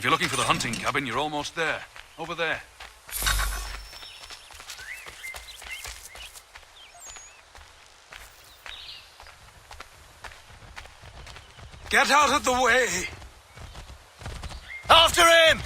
If you're looking for the hunting cabin, you're almost there. Over there. Get out of the way! After him!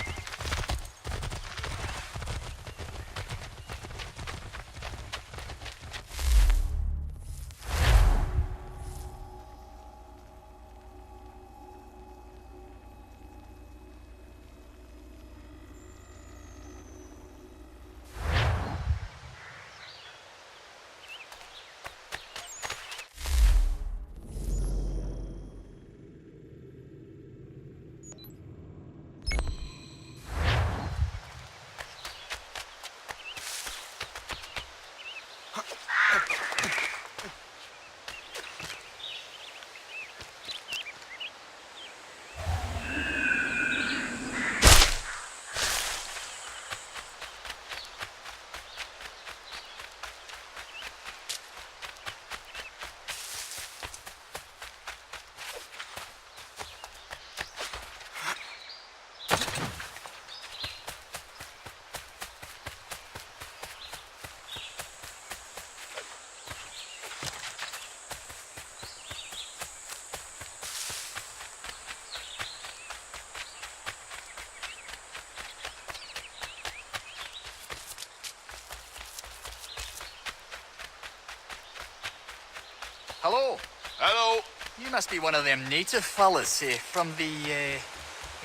Hello. Hello. You must be one of them native fellas from the,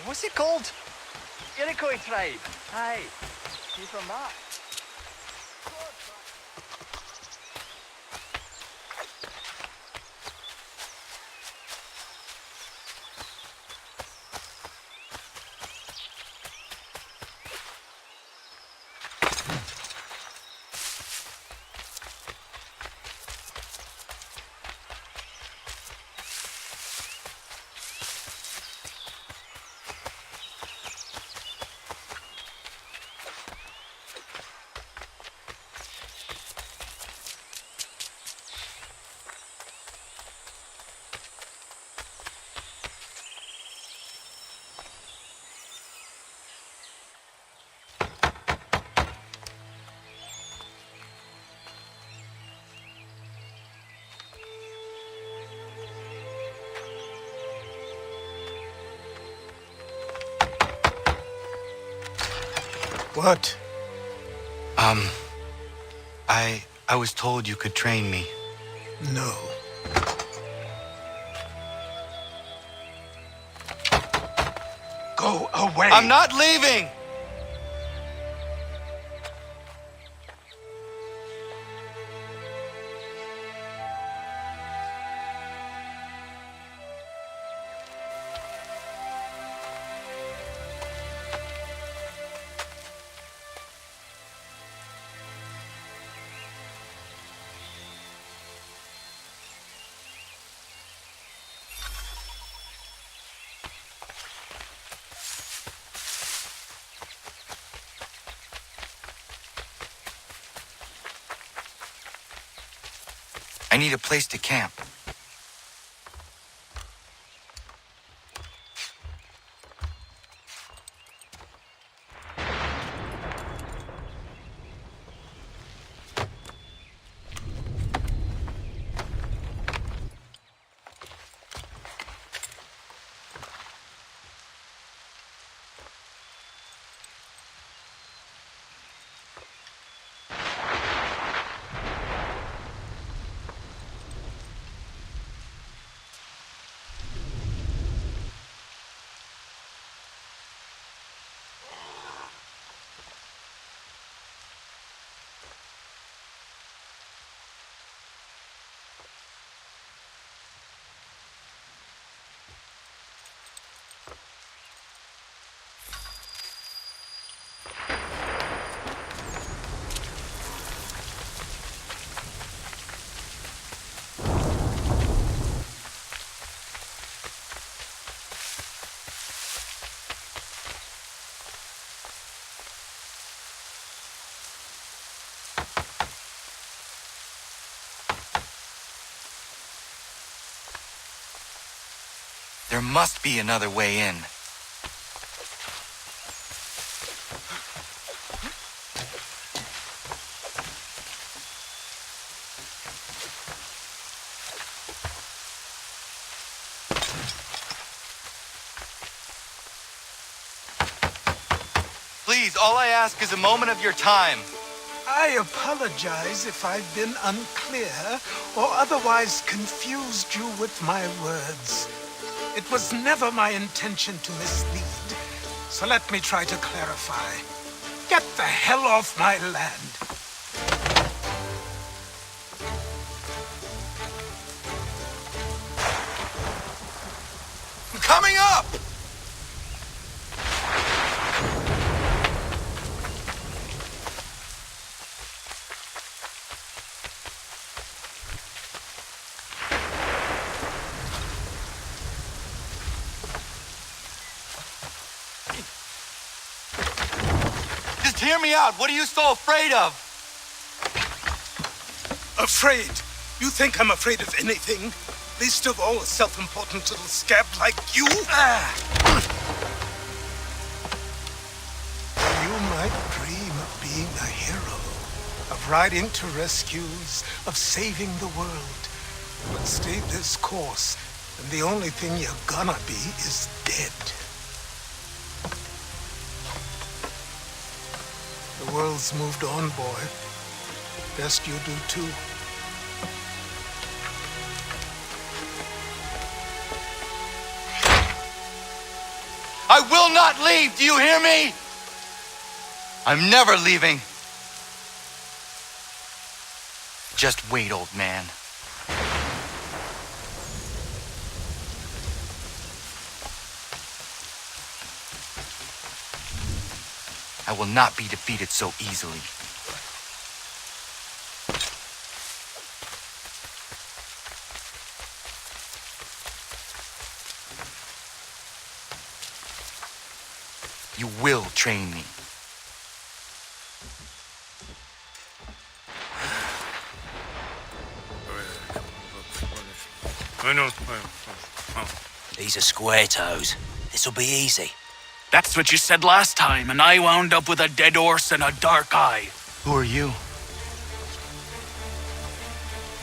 what's it called? Iroquois tribe. Aye. You from that? What? I was told you could train me. No. Go away! I'm not leaving! I need a place to camp. There must be another way in. Please, all I ask is a moment of your time. I apologize if I've been unclear or otherwise confused you with my words. It was never my intention to mislead, so let me try to clarify. Get the hell off my land. I'm coming up! Just hear me out. What are you so afraid of? Afraid? You think I'm afraid of anything? Least of all a self-important little scab like you? You might dream of being a hero, of riding to rescues, of saving the world. But stay this course, and the only thing you're gonna be is dead. The world's moved on, boy. Best you do too. I will not leave, do you hear me? I'm never leaving. Just wait, old man. I will not be defeated so easily. You will train me. These are square toes. This'll be easy. That's what you said last time, and I wound up with a dead horse and a dark eye. Who are you?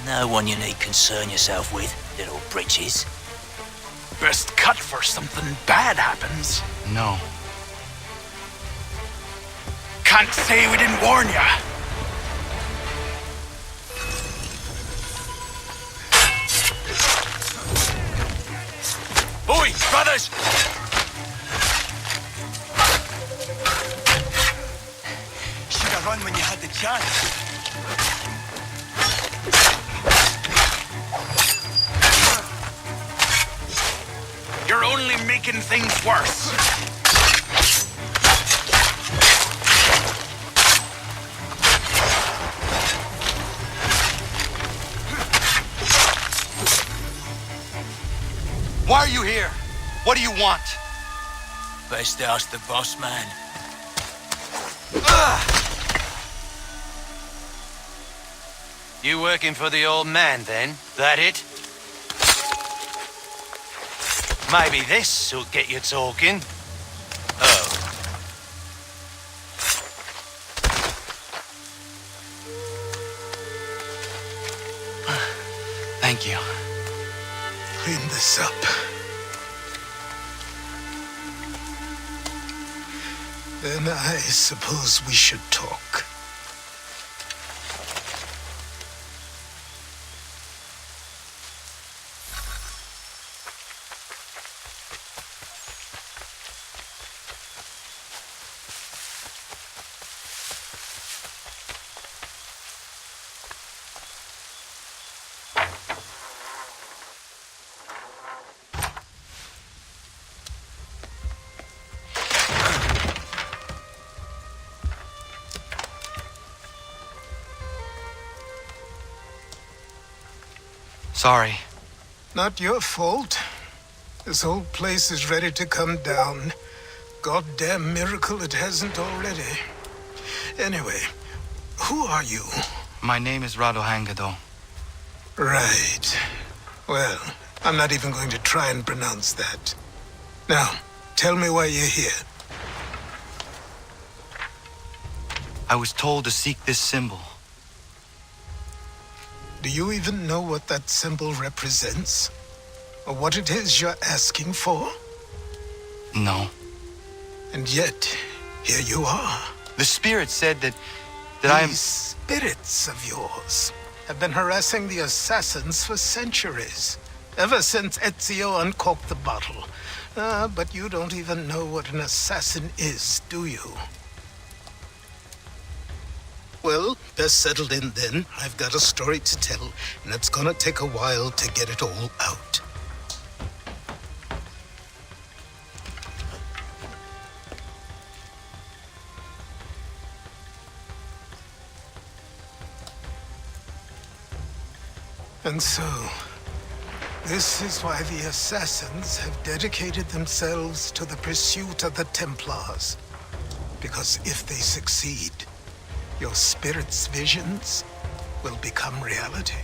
No one you need concern yourself with, little britches. Best cut for something bad happens. No. Can't say we didn't warn ya. Oi, brothers! Should have run when you had the chance. You're only making things worse. Why are you here? What do you want? Best ask the boss man. You working for the old man, then? That it? Maybe this'll get you talking. Oh. Thank you. Clean this up. Then I suppose we should talk. Sorry. Not your fault. This whole place is ready to come down. Goddamn miracle it hasn't already. Anyway, who are you? My name is Rado Hangado. Right. Well, I'm not even going to try and pronounce that. Now, tell me why you're here. I was told to seek this symbol. Do you even know what that symbol represents? or what it is you're asking for? No. And yet, here you are. The spirit said that I am... These spirits of yours have been harassing the assassins for centuries. Ever since Ezio uncorked the bottle. But you don't even know what an assassin is, do you? Well, best settled in then. I've got a story to tell, and it's gonna take a while to get it all out. And so, this is why the assassins have dedicated themselves to the pursuit of the Templars. Because if they succeed, your spirit's visions will become reality.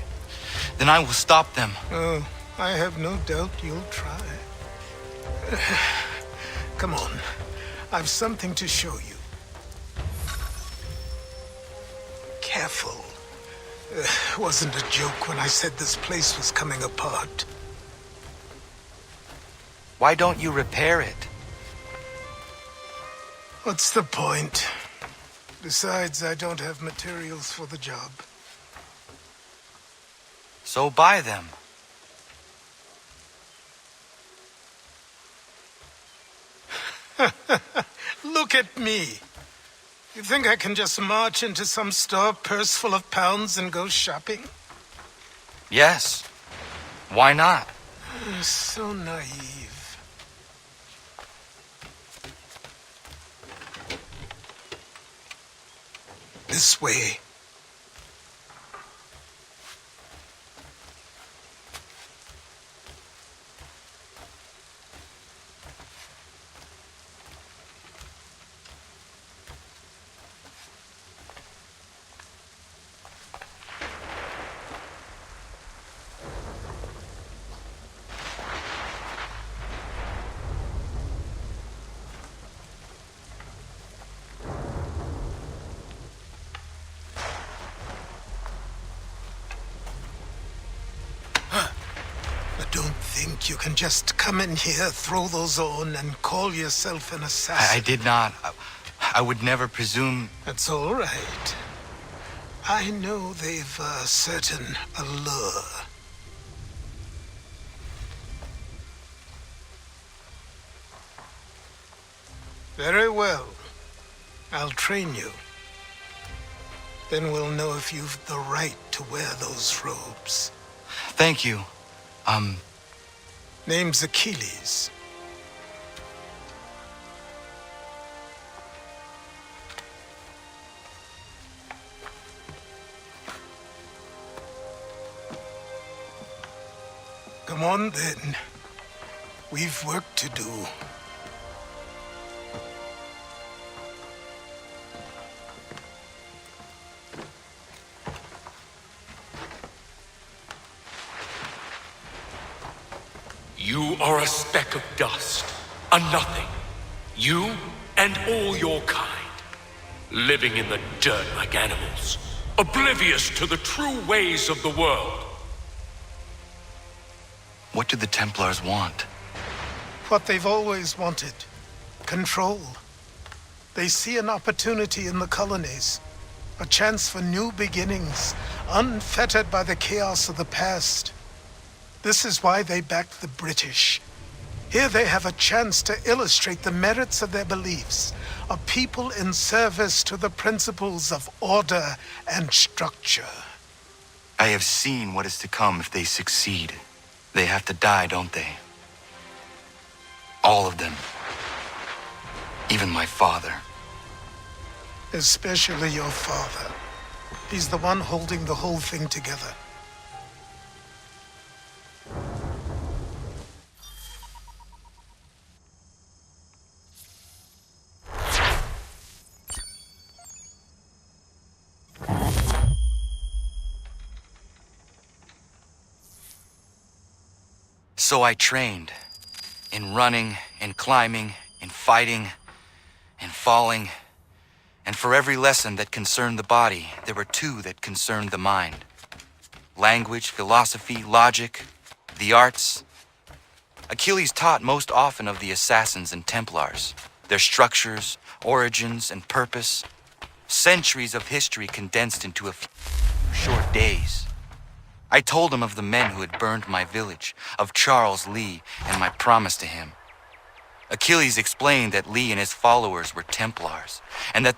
Then I will stop them. Oh, I have no doubt you'll try. Come on, I've something to show you. Careful. Wasn't a joke when I said this place was coming apart. Why don't you repair it? What's the point? Besides, I don't have materials for the job. So buy them. Look at me. You think I can just march into some store, purse full of pounds, and go shopping? Yes. Why not? So naive. This way. Don't think you can just come in here, throw those on, and call yourself an assassin. I did not. I would never presume... That's all right. I know they've a certain allure. Very well. I'll train you. Then we'll know if you've the right to wear those robes. Thank you. Name's Achilles. Come on, then. We've work to do. You are a speck of dust, a nothing. You and all your kind, living in the dirt like animals, oblivious to the true ways of the world. What do the Templars want? What they've always wanted. Control. They see an opportunity in the colonies. A chance for new beginnings, unfettered by the chaos of the past. This is why they backed the British. Here they have a chance to illustrate the merits of their beliefs, a people in service to the principles of order and structure. I have seen what is to come if they succeed. They have to die, don't they? All of them. Even my father. Especially your father. He's the one holding the whole thing together. So I trained. In running, in climbing, in fighting, in falling. And for every lesson that concerned the body, there were two that concerned the mind. Language, philosophy, logic, the arts, Achilles taught most often of the Assassins and Templars, their structures, origins, and purpose. Centuries of history condensed into a few short days. I told him of the men who had burned my village, of Charles Lee, and my promise to him. Achilles explained that Lee and his followers were Templars, and that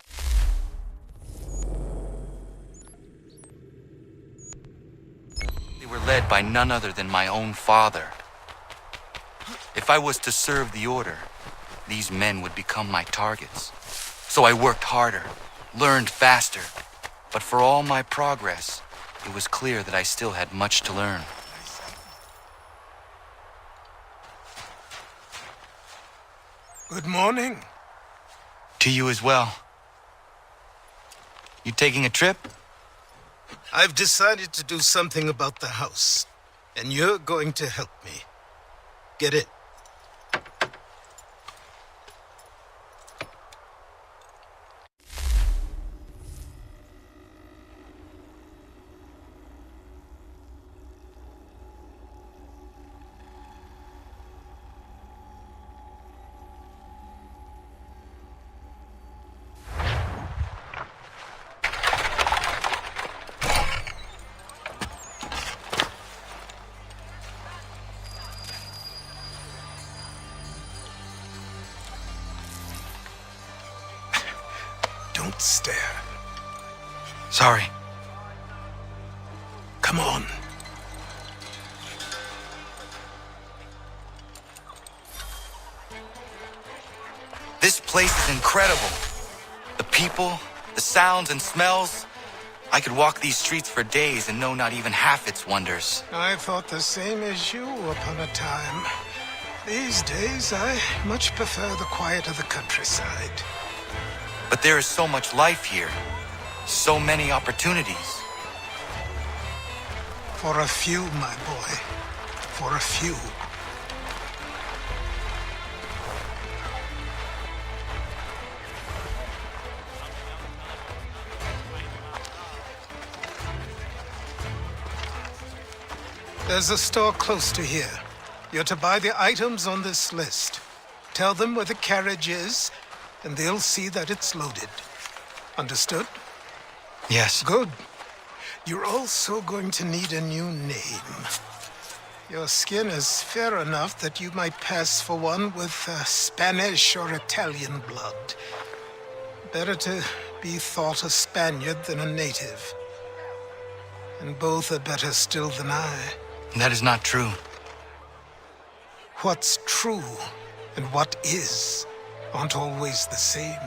they were led by none other than my own father. If I was to serve the order, these men would become my targets. So I worked harder, learned faster, but for all my progress, it was clear that I still had much to learn. Good morning. To you as well. You taking a trip? I've decided to do something about the house, and you're going to help me. Get it? Don't stare. Sorry. Come on. This place is incredible. The people, the sounds and smells. I could walk these streets for days and know not even half its wonders. I thought the same as you upon a time. These days, I much prefer the quiet of the countryside. But there is so much life here. So many opportunities. For a few, my boy. For a few. There's a store close to here. You're to buy the items on this list. Tell them where the carriage is, and they'll see that it's loaded. Understood? Yes. Good. You're also going to need a new name. Your skin is fair enough that you might pass for one with Spanish or Italian blood. Better to be thought a Spaniard than a native. And both are better still than I. That is not true. What's true and what is aren't always the same.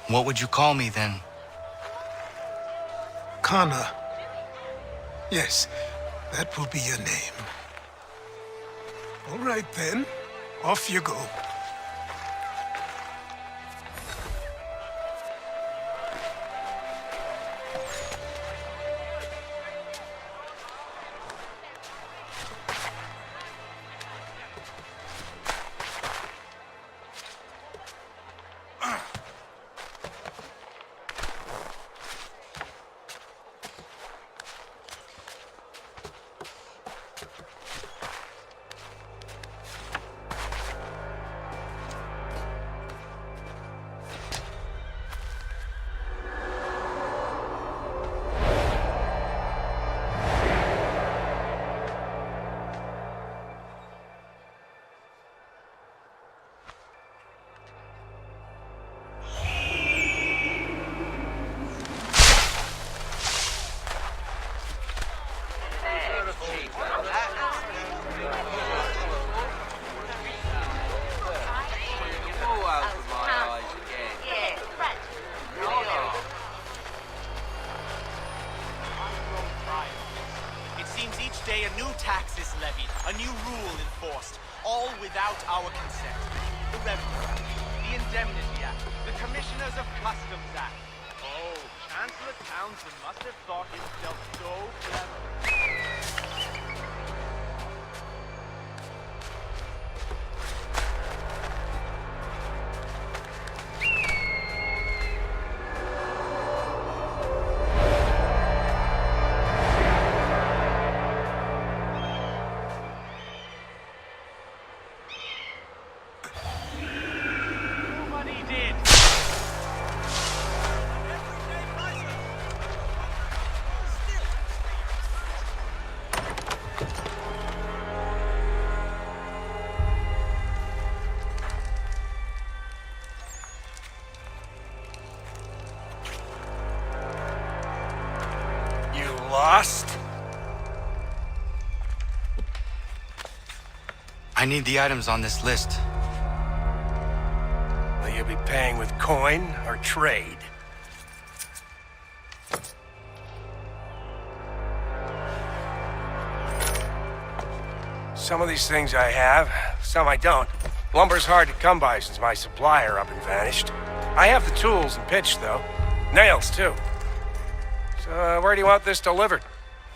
What would you call me then? Kana. Yes, that will be your name. All right then, off you go. A new tax is levied, a new rule enforced, all without our consent. The Revenue, the Indemnity Act, the Commissioners of Customs Act. Oh, Chancellor Townsend must have thought himself so clever. need the items on this list. Will you be paying with coin or trade? Some of these things I have, some I don't. Lumber's hard to come by since my supplier up and vanished. I have the tools and pitch, though. Nails, too. So, where do you want this delivered?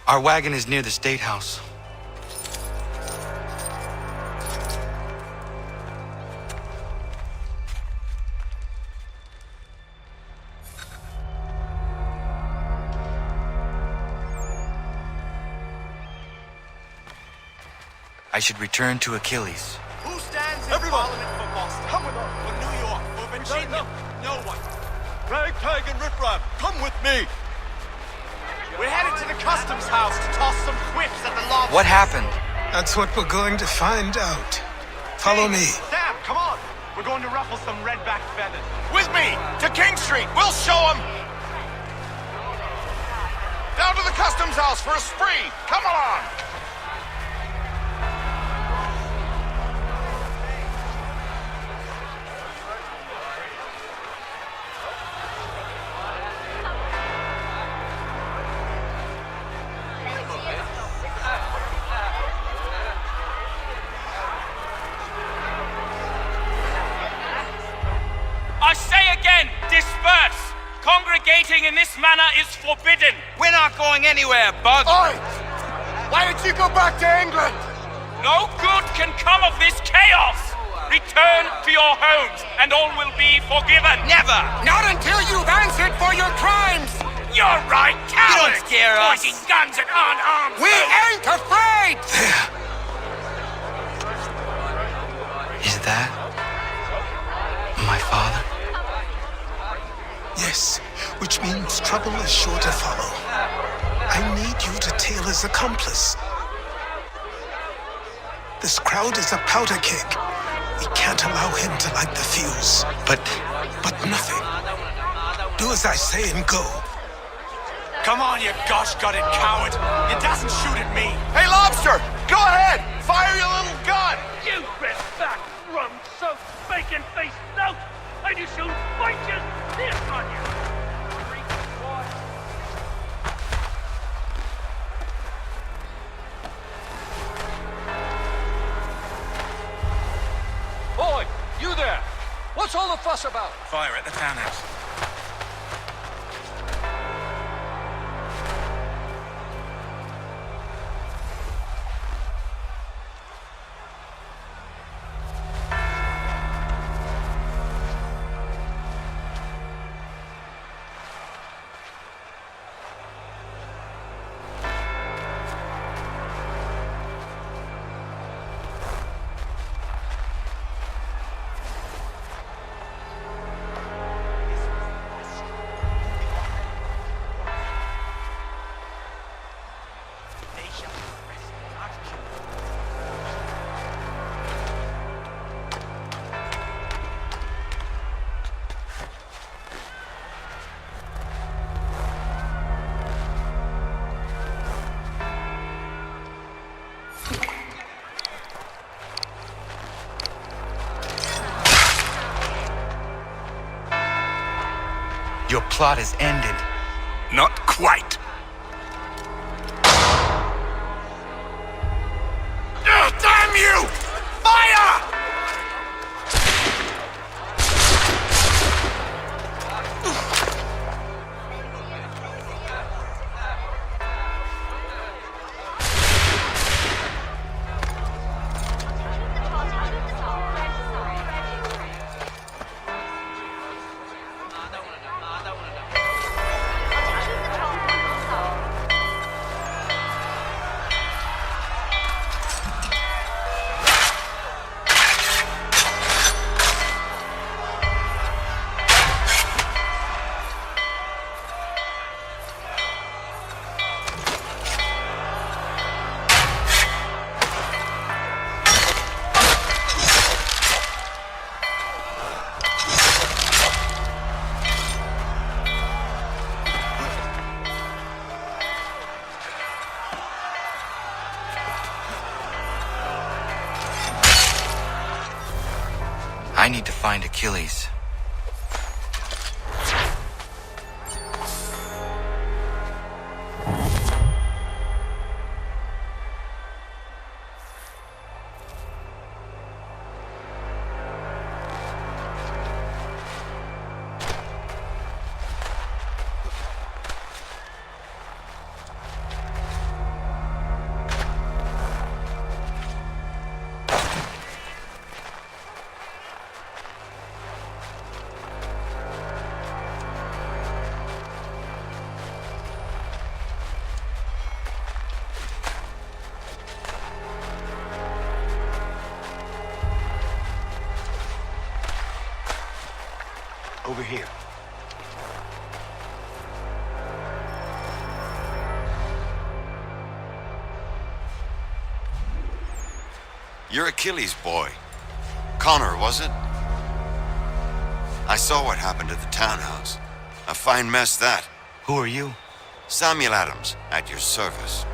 Our wagon is near the State House. I should return to Achilles. Who stands in Parliament for Boston? Come with us. For New York? For Virginia? No one. Ragtag and riffraff, come with me! We're headed to the customs house to toss some quips at the lobster. What happened? That's what we're going to find out. Follow me. Sam, come on. We're going to ruffle some redback feathers. With me! To King Street! We'll show them! Down to the customs house for a spree! Come along! I say again, disperse! Congregating in this manner is forbidden! We're not going anywhere, Bug! Oi! Why did you go back to England? No good can come of this chaos! Return to your homes, and all will be forgiven! Never! Not until you've answered for your crimes! You're right, cowards! don't scare us. Pointing guns at unarmed We ain't afraid! Is that my father? Yes, which means trouble is sure to follow. I need you to tail his accomplice. This crowd is a powder keg. We can't allow him to light the fuse. But nothing. Do as I say and go. Come on, you gosh-gutted coward. You doesn't shoot at me. Hey, Lobster! Go ahead! Fire your little gun! You red back, rum-soaked, bacon-faced lout! And you shall fight just this on you! Boy, you there! What's all the fuss about? Fire at the townhouse. Your plot is ended. Not quite. Damn you! Fire! I need to find Achilles. Over here. You're Achilles' boy. Connor, was it? I saw what happened at the townhouse. A fine mess, that. Who are you? Samuel Adams, at your service.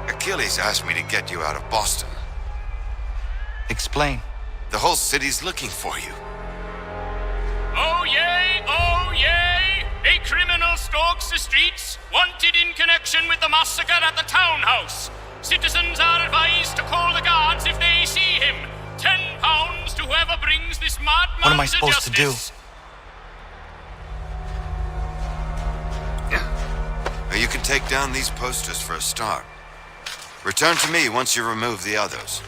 Achilles asked me to get you out of Boston. Explain. The whole city's looking for you. Oh yay, oh yay! A criminal stalks the streets, wanted in connection with the massacre at the townhouse. Citizens are advised to call the guards if they see him. £10 to whoever brings this madman What am I supposed to do? You can take down these posters for a start. Return to me once you remove the others.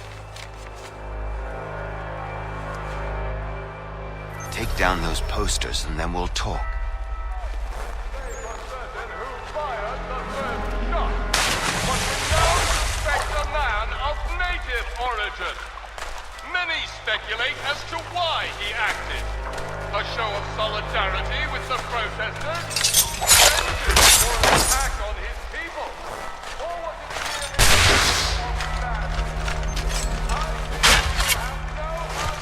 Take down those posters and then we'll talk. Many speculate as to why he acted. A show of solidarity with the protesters? Vengeance for an attack on his people? Or was it merely of that? I have no answer.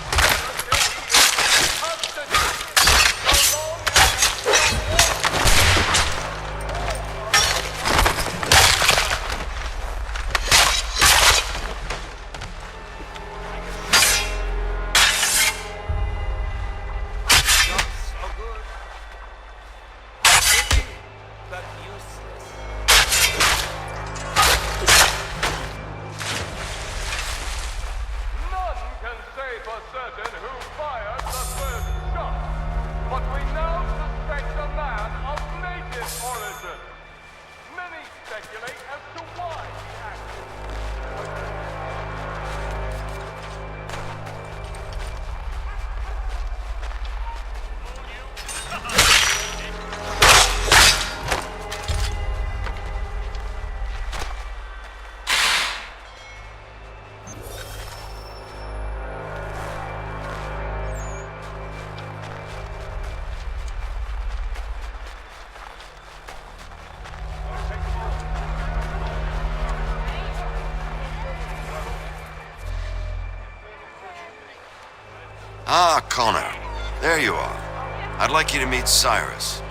So long Ah, Connor. There you are. I'd like you to meet Cyrus.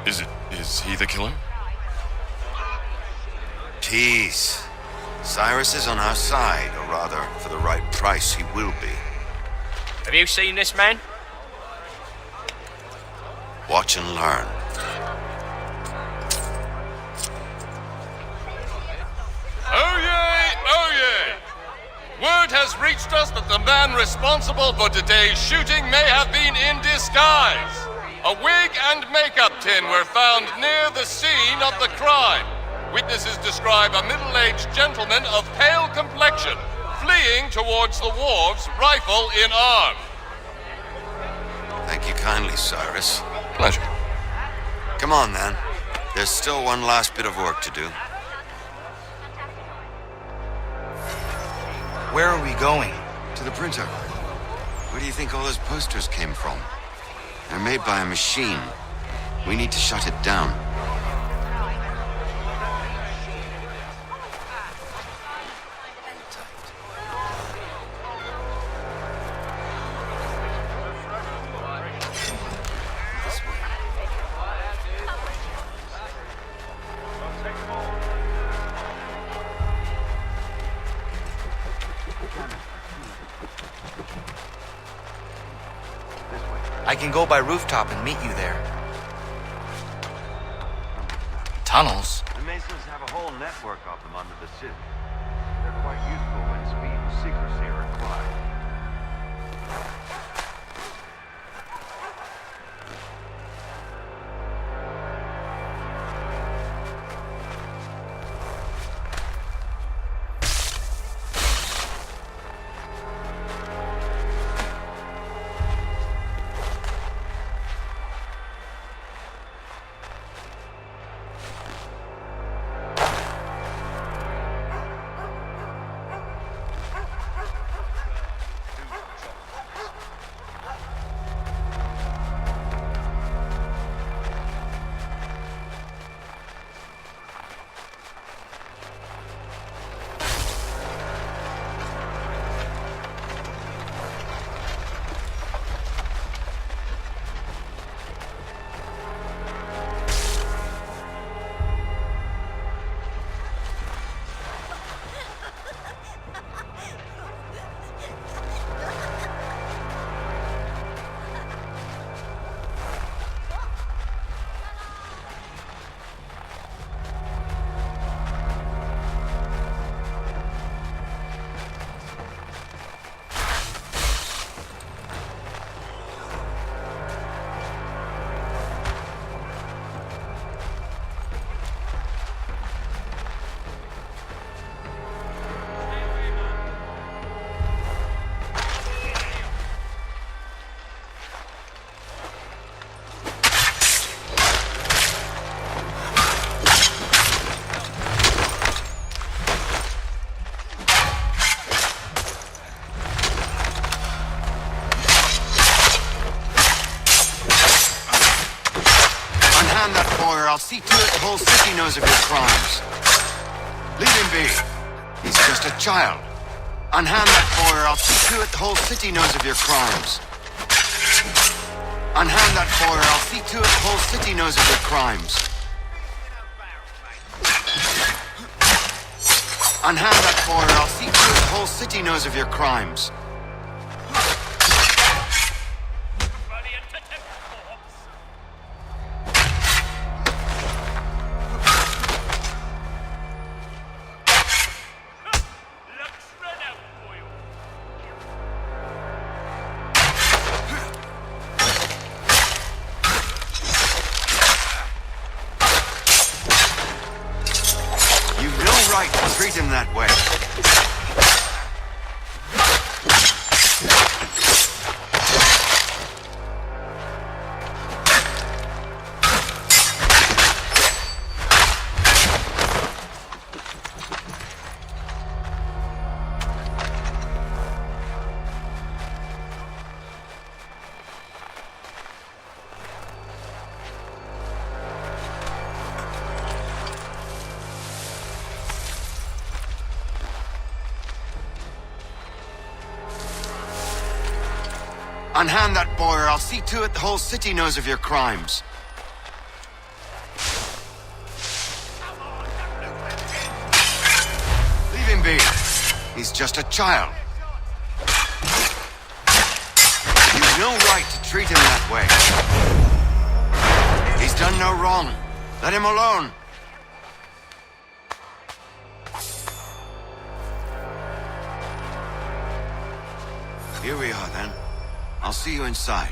Is he the killer? Tease. Cyrus is on our side, or rather, for the right price, he will be. Have you seen this man? Watch and learn. Oh yay! Oh yay! Word has reached us that the man responsible for today's shooting may have been in disguise. A wig and makeup tin were found near the scene of the crime. Witnesses describe a middle-aged gentleman of pale complexion fleeing towards the wharves, rifle in arm. Thank you kindly, Cyrus. Pleasure. Come on, then. There's still one last bit of work to do. Where are we going? To the printer. Where do you think all those posters came from? They're made by a machine. We need to shut it down. I can go by rooftop and meet you there. Tunnels? The Masons have a whole network of them under the city. They're quite useful when speed and secrecy are required. I'll see to it the whole city knows of your crimes. Leave him be. He's just a child. Unhand that boy or I'll see to it the whole city knows of your crimes. Unhand that boy or I'll see to it the whole city knows of your crimes. Unhand that boy or I'll see to it the whole city knows of your crimes. Treat him that way. Unhand that boy or I'll see to it the whole city knows of your crimes. Leave him be. He's just a child. You've no right to treat him that way. He's done no wrong. Let him alone. Here we are then. I'll see you inside.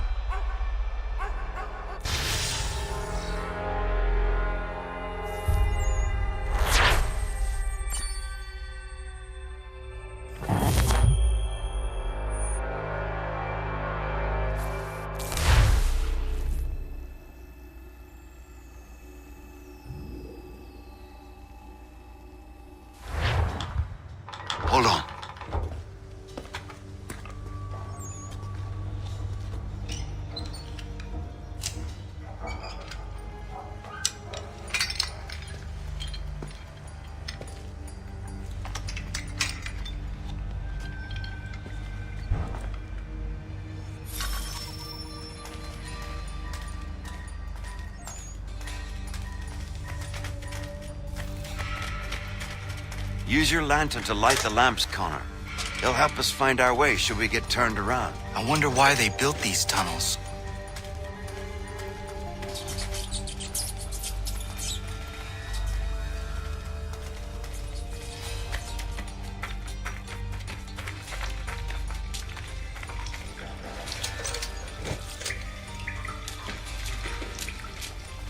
Hold on. Use your lantern to light the lamps, Connor. They'll help us find our way should we get turned around. I wonder why they built these tunnels.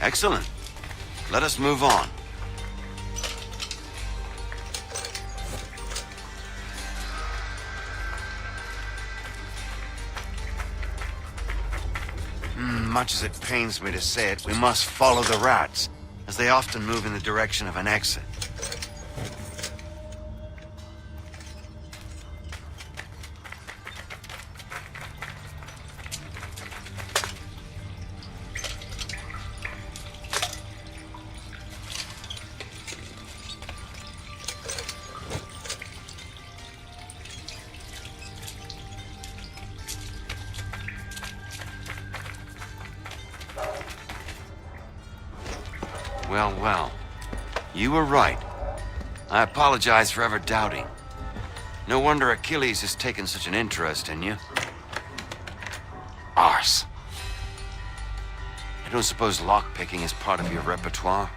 Excellent. Let us move on. Much as it pains me to say it, we must follow the rats, as they often move in the direction of an exit. Well, well. You were right. I apologize for ever doubting. No wonder Achilles has taken such an interest in you. Arse. I don't suppose lockpicking is part of your repertoire?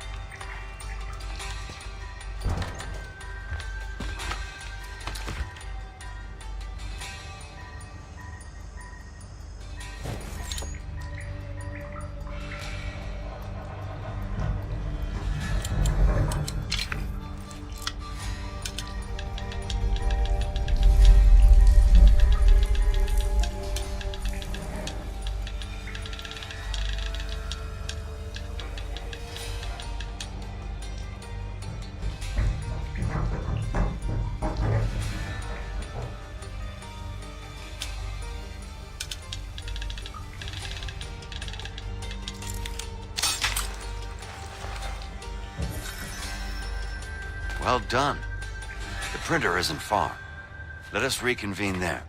Well done. The printer isn't far. Let us reconvene there.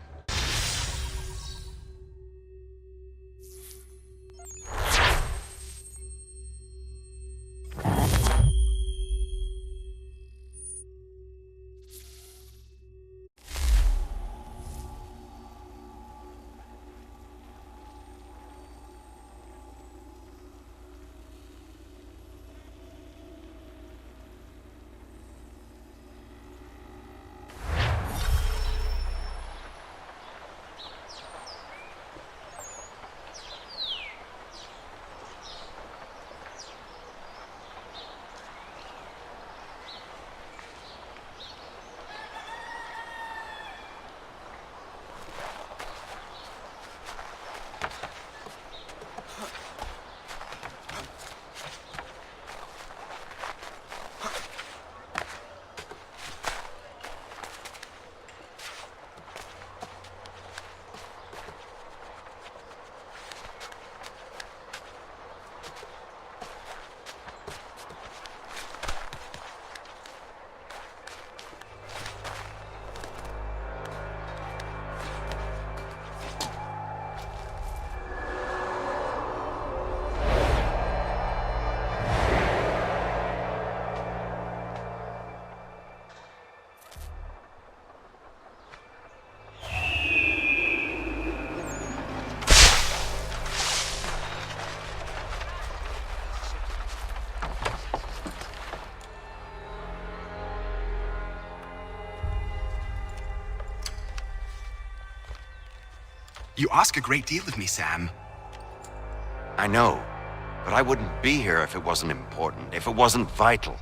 You ask a great deal of me, Sam. I know, but I wouldn't be here if it wasn't important, if it wasn't vital.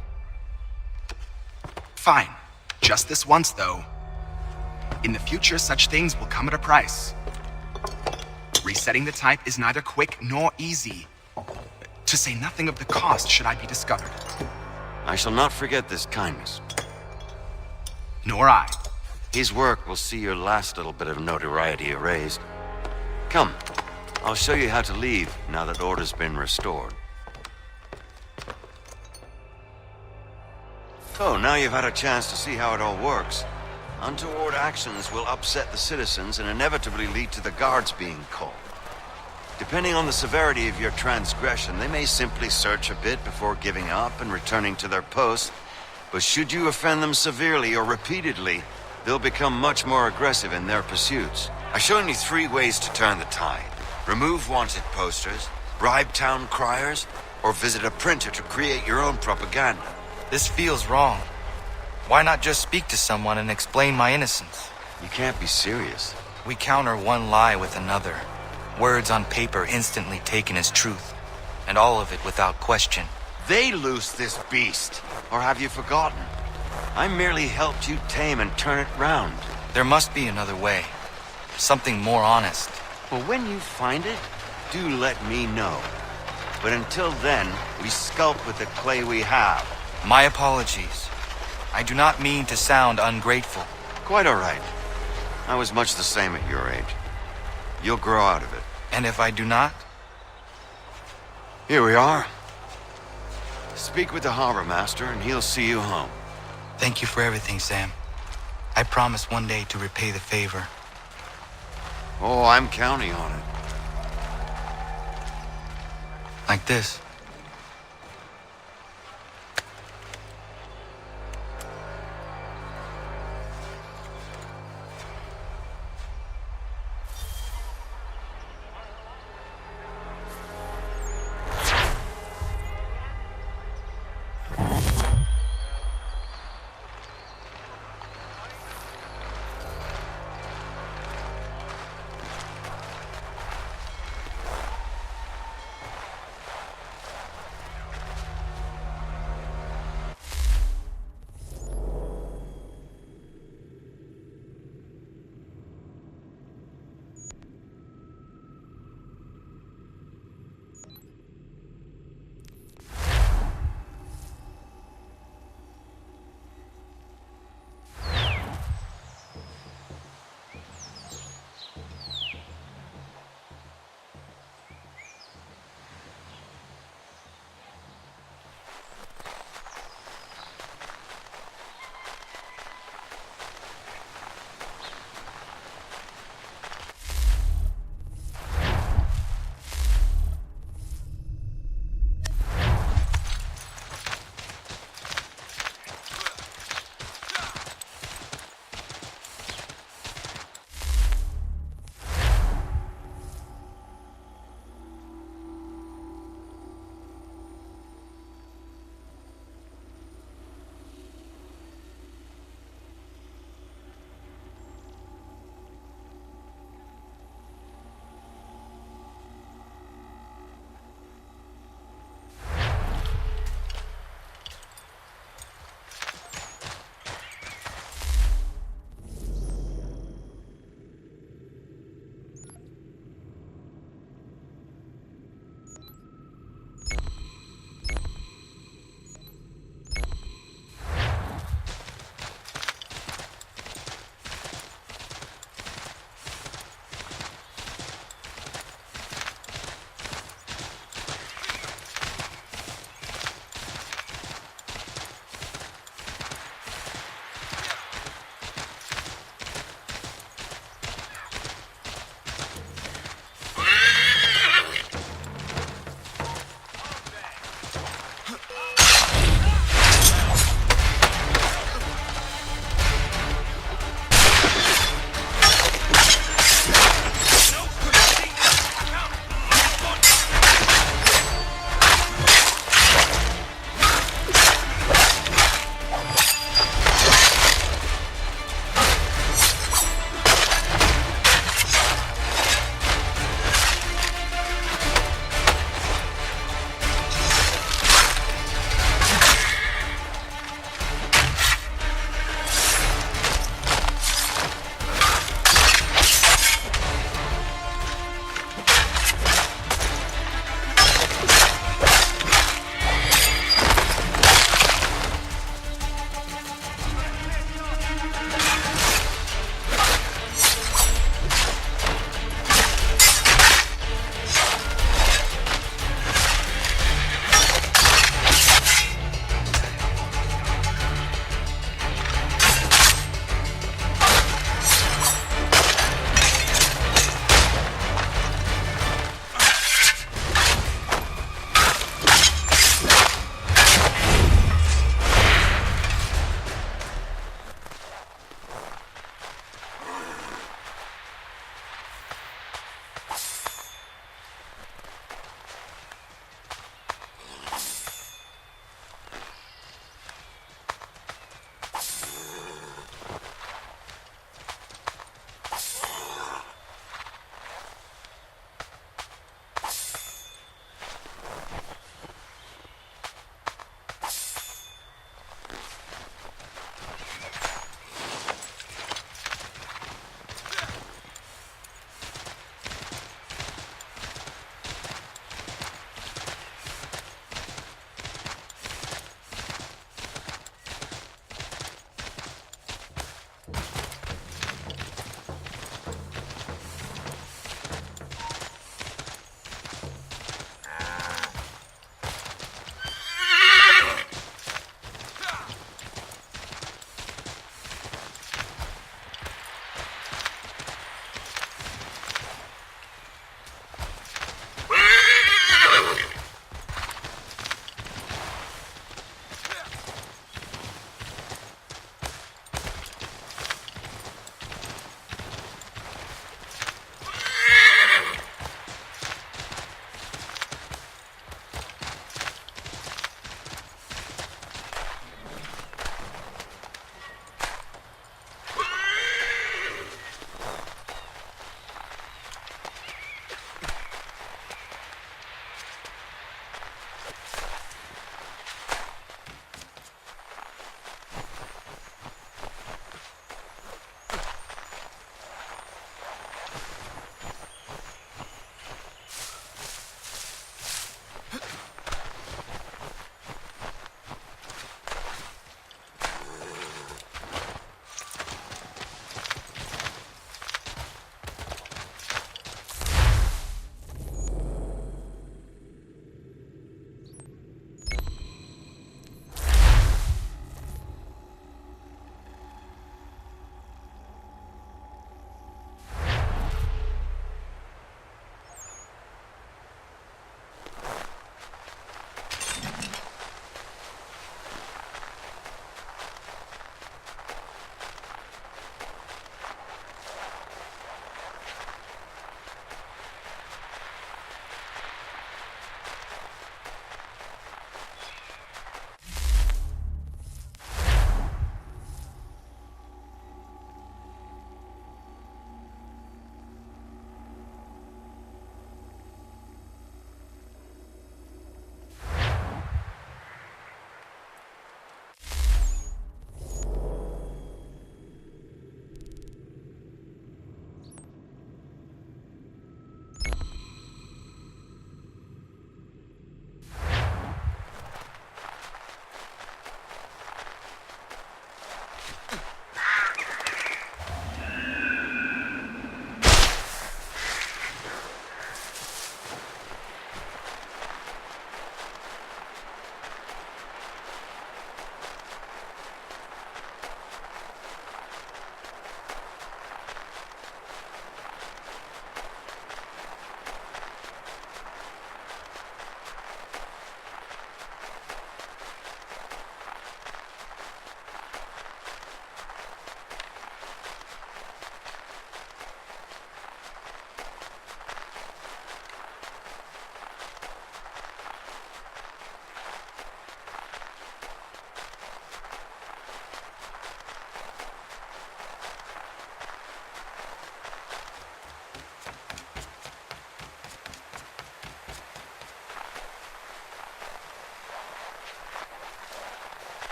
Fine. Just this once, though. In the future, such things will come at a price. Resetting the type is neither quick nor easy. To say nothing of the cost should I be discovered. I shall not forget this kindness. Nor I. His work will see your last little bit of notoriety erased. Come, I'll show you how to leave now that order's been restored. So, now you've had a chance to see how it all works. Untoward actions will upset the citizens and inevitably lead to the guards being called. Depending on the severity of your transgression, they may simply search a bit before giving up and returning to their posts. But should you offend them severely or repeatedly, they'll become much more aggressive in their pursuits. I've shown you 3 ways to turn the tide. Remove wanted posters, bribe town criers, or visit a printer to create your own propaganda. This feels wrong. Why not just speak to someone and explain my innocence? You can't be serious. We counter one lie with another. Words on paper instantly taken as truth. and all of it without question. They loosed this beast. Or have you forgotten? I merely helped you tame and turn it round. There must be another way. Something more honest. Well, when you find it, do let me know. But until then, we sculpt with the clay we have. My apologies. I do not mean to sound ungrateful. Quite all right. I was much the same at your age. You'll grow out of it. And if I do not? Here we are. Speak with the harbor master, and he'll see you home. Thank you for everything, Sam. I promise one day to repay the favor. Oh, I'm counting on it. Like this.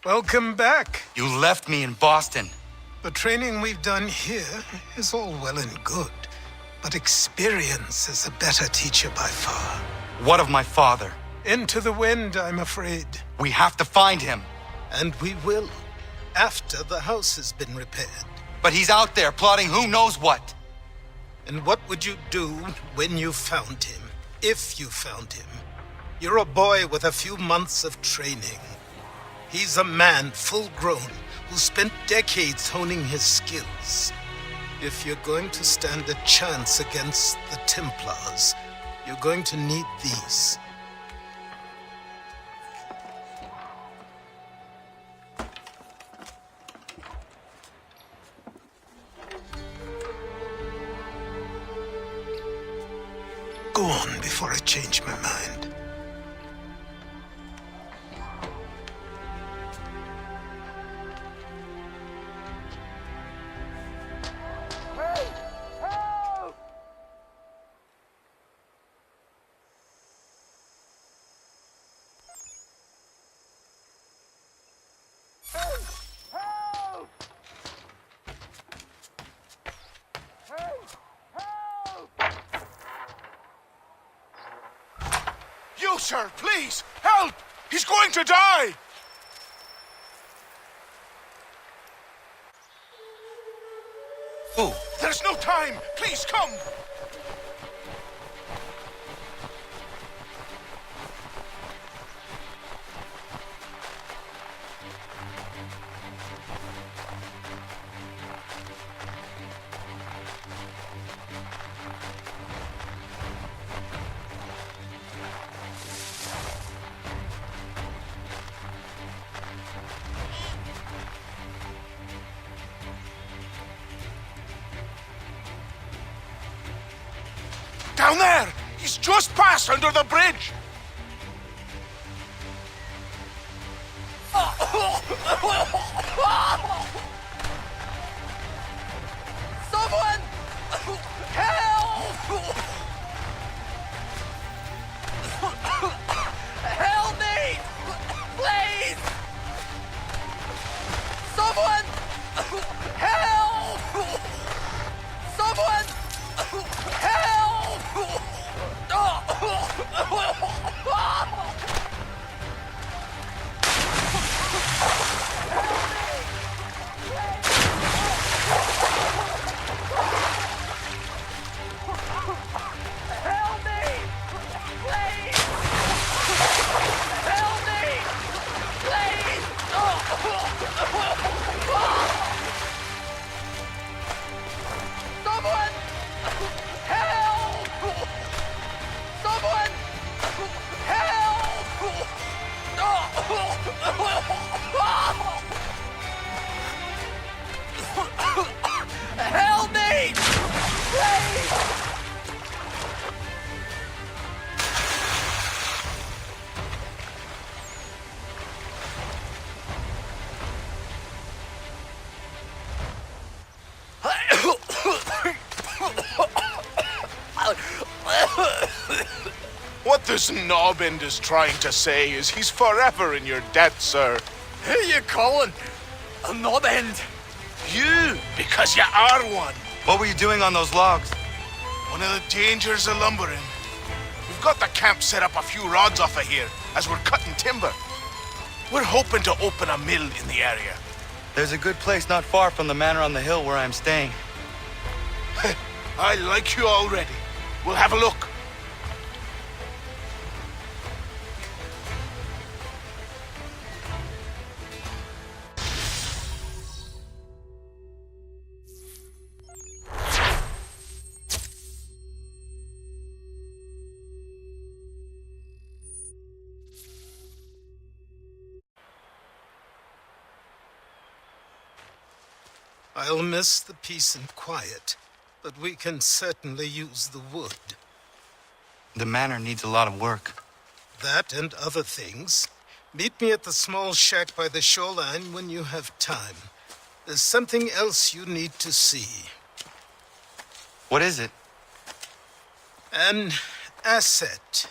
Welcome back. You left me in Boston. The training we've done here is all well and good, but experience is a better teacher by far. What of my father? Into the wind, I'm afraid. We have to find him. And we will, after the house has been repaired. But he's out there plotting who knows what. And what would you do when you found him? If you found him? You're a boy with a few months of training. He's a man, full grown, who spent decades honing his skills. If you're going to stand a chance against the Templars, you're going to need these. Go on before I change my mind. You, sir, please, help! He's going to die! Who? There's no time! Please, come! Down there! He's just passed under the bridge! Someone! Help! Help me! Please! Someone! Help! Someone! Help! Help me! Please! Help me! Please! Someone! Help! Someone! Help! Help me! Please! What this knobbend is trying to say is he's forever in your debt, sir. Who you calling? A knob end? You, because you are one. What were you doing on those logs? One of the dangers of lumbering. We've got the camp set up a few rods off of here as we're cutting timber. We're hoping to open a mill in the area. There's a good place not far from the manor on the hill where I'm staying. I like you already. We'll have a look. I'll miss the peace and quiet, but we can certainly use the wood. The manor needs a lot of work. That and other things. Meet me at the small shack by the shoreline when you have time. There's something else you need to see. What is it? An asset.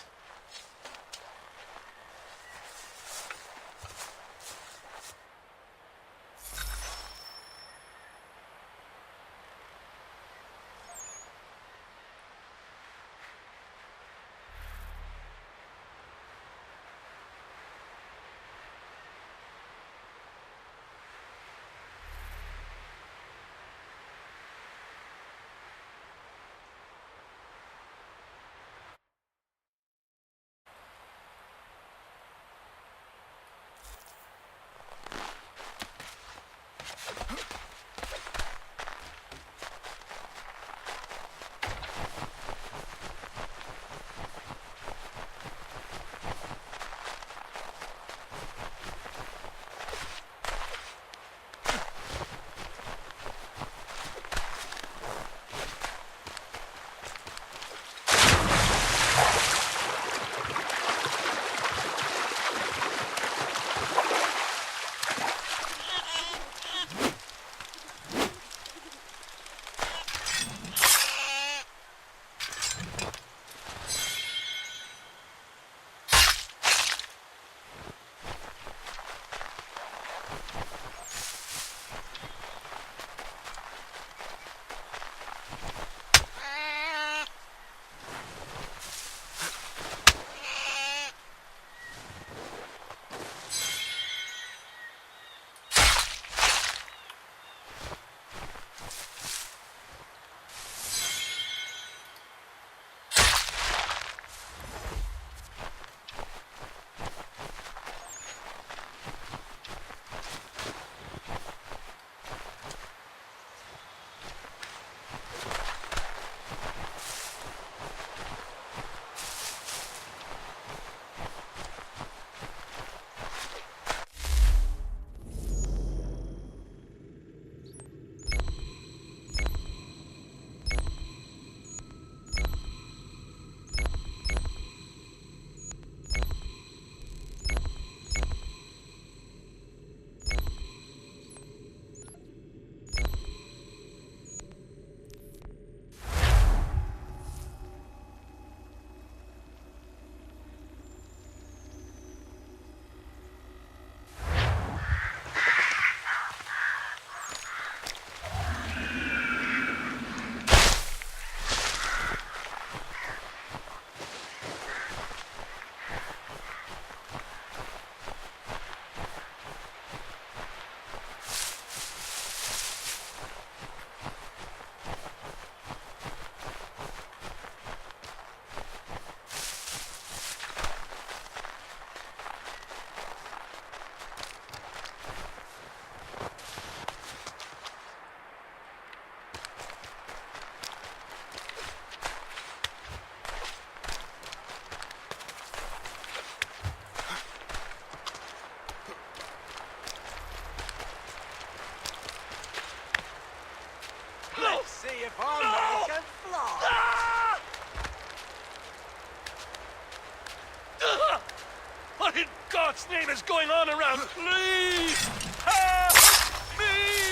God's name is going on around? Please! Help me!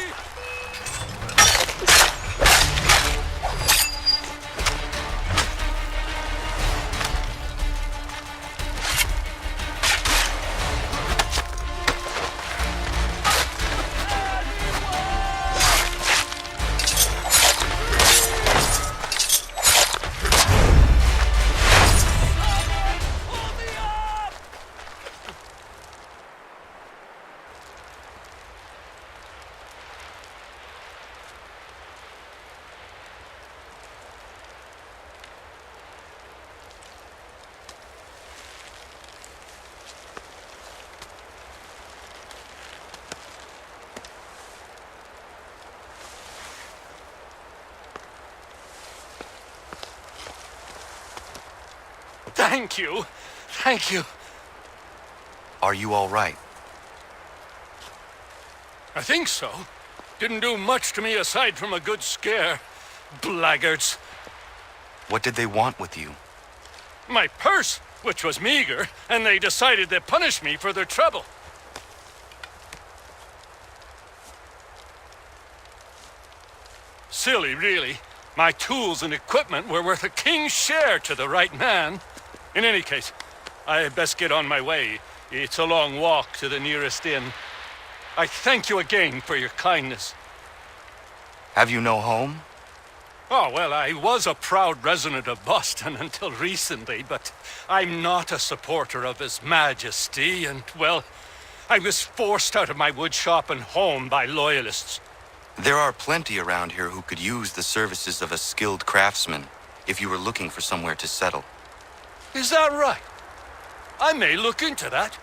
Thank you. Thank you. Are you all right? I think so. Didn't do much to me aside from a good scare. Blackguards. What did they want with you? My purse, which was meager, and they decided to punish me for their trouble. Silly, really. My tools and equipment were worth a king's share to the right man. In any case, I had best get on my way. It's a long walk to the nearest inn. I thank you again for your kindness. Have you no home? Oh, well, I was a proud resident of Boston until recently, but I'm not a supporter of His Majesty, and, well, I was forced out of my woodshop and home by loyalists. There are plenty around here who could use the services of a skilled craftsman if you were looking for somewhere to settle. Is that right? I may look into that.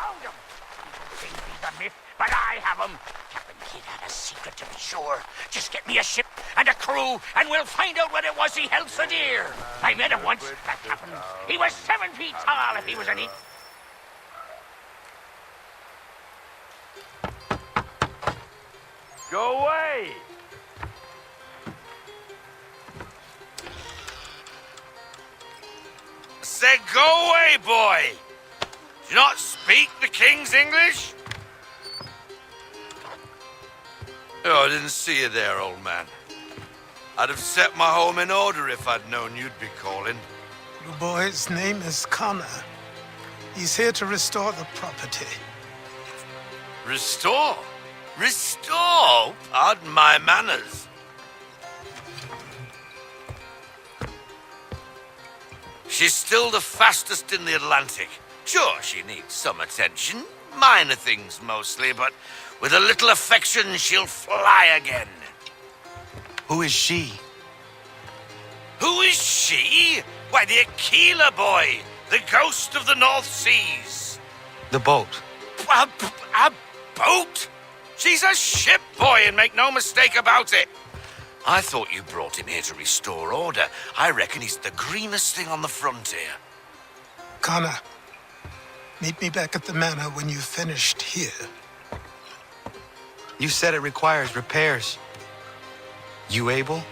found him. Maybe the myth, but I have him. Captain Kidd had a secret, to be sure. Just get me a ship and a crew, and we'll find out what it was he held so dear. I met him once, that captain. He was 7 feet tall if he was an inch. Go away! Said go away, boy! Do you not speak the King's English? Oh, I didn't see you there, old man. I'd have set my home in order if I'd known you'd be calling. The boy's name is Connor. He's here to restore the property. Restore? Restore? Pardon my manners. She's still the fastest in the Atlantic. Sure, she needs some attention. Minor things mostly, but with a little affection, she'll fly again. Who is she? Who is she? Why, the Aquila boy, the ghost of the North Seas. The boat. A boat? She's a ship, boy, and make no mistake about it. I thought you brought him here to restore order. I reckon he's the greenest thing on the frontier. Connor, meet me back at the manor when you've finished here. You said it requires repairs. You able?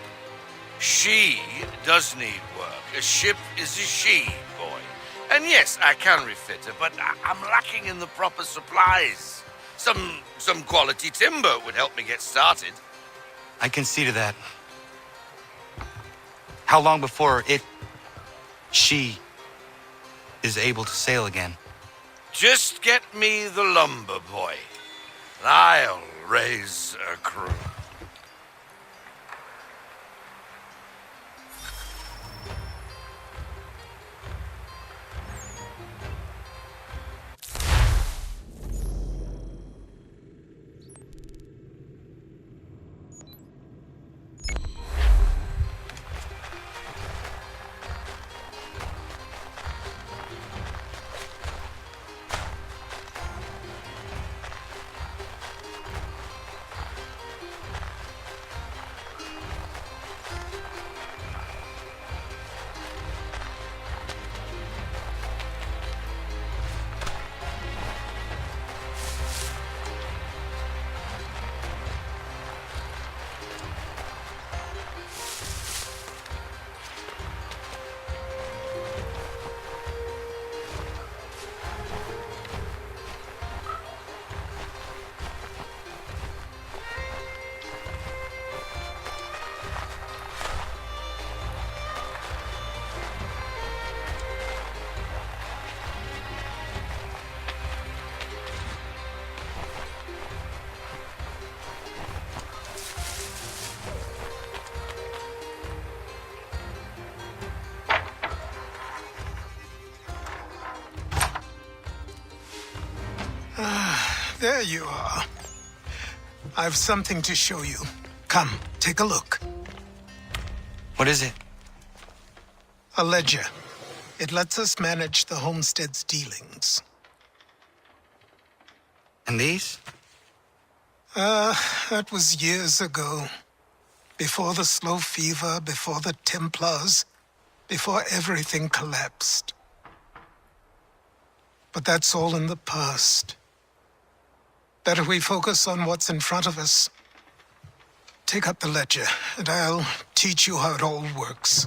She does need work. A ship is a she, boy. And yes, I can refit her, but I'm lacking in the proper supplies. Some quality timber would help me get started. I can see to that. How long before she is able to sail again? Just get me the lumber, boy. And I'll raise a crew. There you are. I've something to show you. Come, take a look. What is it? A ledger. It lets us manage the homestead's dealings. And these? That was years ago. Before the slow fever, before the Templars, before everything collapsed. But that's all in the past. Better we focus on what's in front of us. Take up the ledger, and I'll teach you how it all works.